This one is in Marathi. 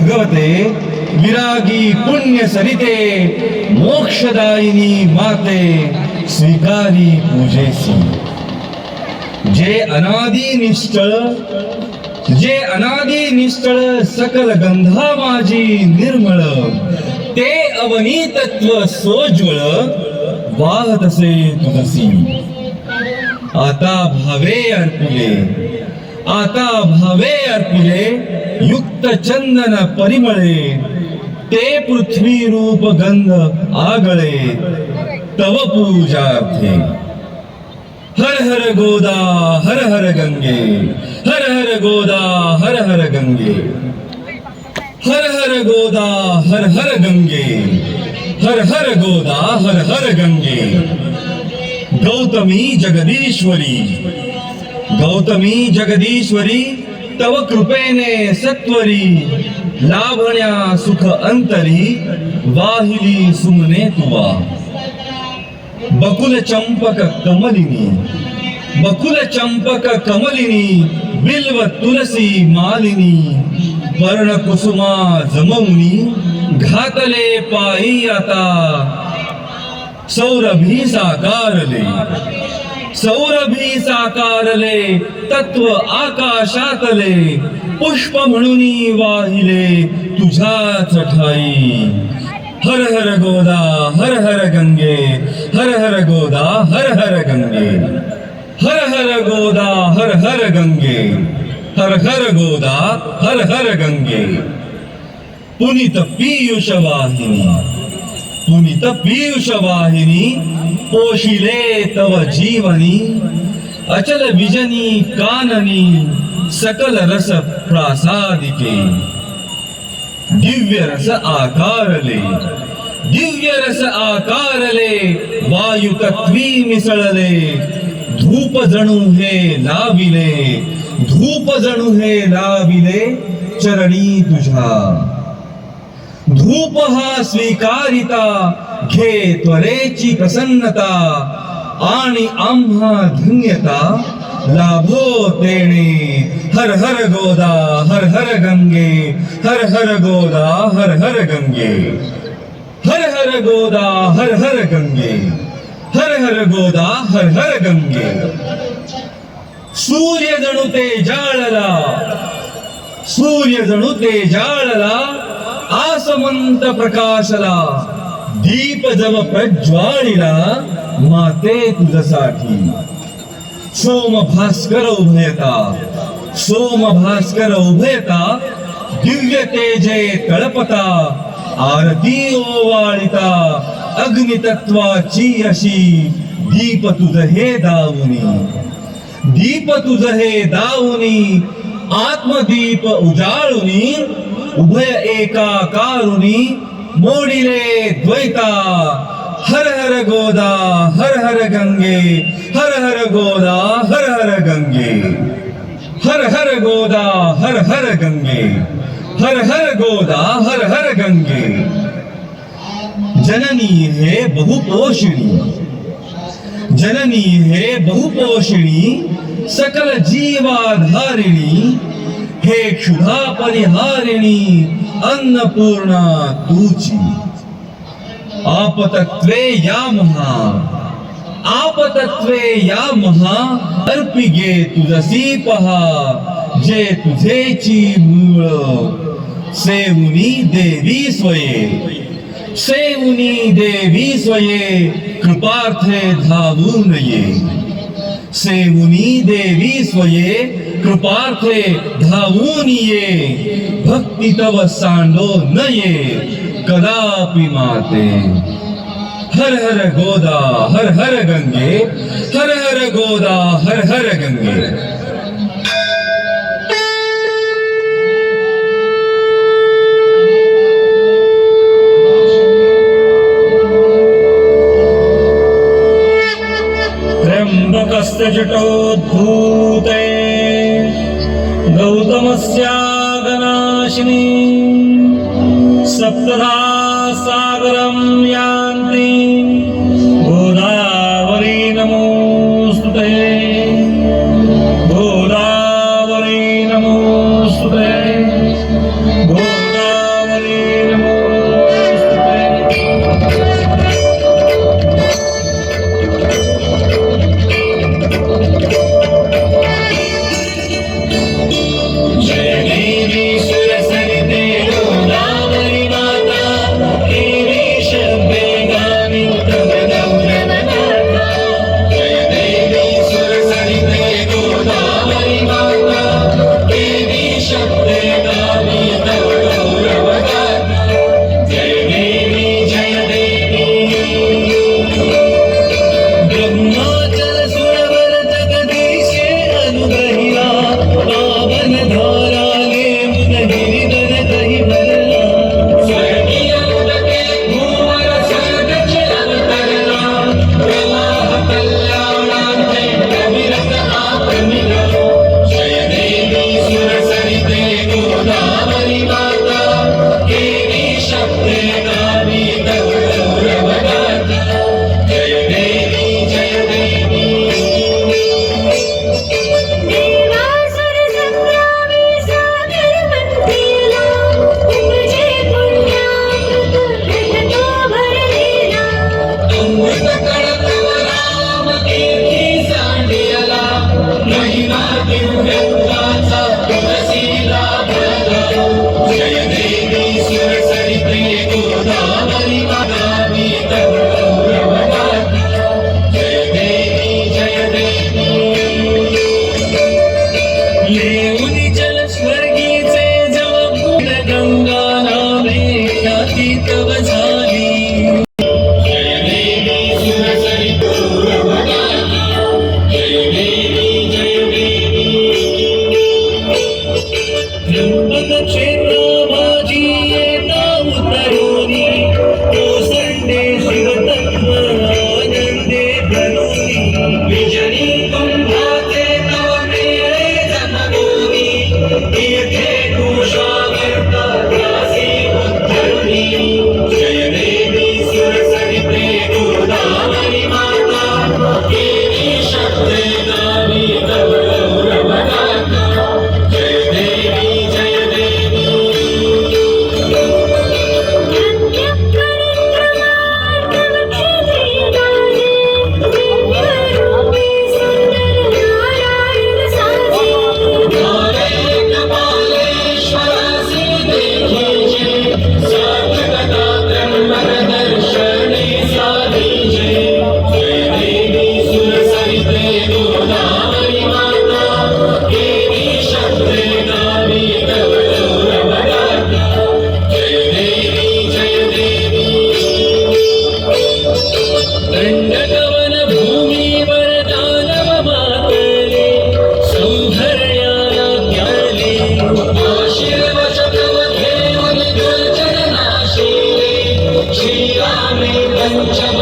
भगवते विरागी पुण्य सरिते मोक्षदायिनी माते स्वीकारी पूजेसी. जे अनादी निश्चळ सकल गंधा माझी निर्मळ ते अवनी तत्व सोज्वळ वाहत असे तुझसी. आता भावे अर्पुले युक्त चंदन परिमळे ते पृथ्वी रूप गंध आगळे तव पूजार्थे. हर हर गोदा हर हर गंगे, हर हर गोदा हर हर गंगे, हर हर गोदा हर हर गंगे, हर हर गोदा हर हर गंगे. गौतमी जगदीश्वरी तव कृपेने सत्वरी लाभण्या सुख अंतरी वाहिली सुमने तुवा. बकुल चंपक कमलिनी बिल्व तुलसी मालिनी वर्ण कुसुमा जमवनी घातले पायी आता. सौरभी साकारले तत्व आकाशातले पुष्प म्हणूनी वाहिले तुझ्याच ठाई. हर हर गोदा हर हर गंगे, हर हर गोदा हर हर गंगे, हर हर गोदा हर हर गंगे, हर हर गोदा हर हर गंगे. पुनीत पीयूष वाहिनी पोशिले तव जीवनी अचल विजनी काननी सकल रस प्रासादिके. दिव्य रस आकारले वायु तत्वी मिसळले धूप जणू हे लाविले चरणी तुझ्या. धूप हा स्वीकारिता घे त्वरेची प्रसन्नता आणि आम्हा धन्यता लाभो तेणे. हर हर गोदा हर हर गंगे, हर हर गोदा हर हर गंगे, हर हर गोदा हर हर गंगे, हर हर गोदा हर हर गंगे. सूर्य जणू ते जाळला आसमंत प्रकाशला दीप जव प्रज्वाळीला माते तुझसाठी. सोम भास्कर उभयता दिव्य तेजे तळपता आरती ओवाळिता अग्नितत्वाची अशी. दीप तुझ हे दावुनी आत्मदीप उजाळुनी उभय एकाकारुनी मोडिले द्वैता. हर हर गोदा हर हर गंगे, हर हर गोदा हर हर गंगे, हर हर गोदा हर हर गंगे, हर हर गोदा हर हर गंगे. जननी हे बहुपोषिणी सकल जीवाधारिणी हे क्षुधा परिहारिणी अन्नपूर्णा तुझी. आपतत्वे या महा अर्पिगे तुझसी पहा. जे तुझेची मूळ सेवुनी देवी स्वये कृपार्थे धावून ये. सेवुनी देवी स्वये कृपार्थे धावून ये. भक्ती तव सांडो नये कदापि माते. हर हर गोदा हर हर गंगे, हर हर गोदा हर हर गंगे. त्र्यंबकस्य जटोद्धूते गौतमस्यागनाशिनी सप्तधा सागरं यान्ति गोदावरी नमोस्तुते. गोदावरी नमोस्तुते. गोदावरी उच्च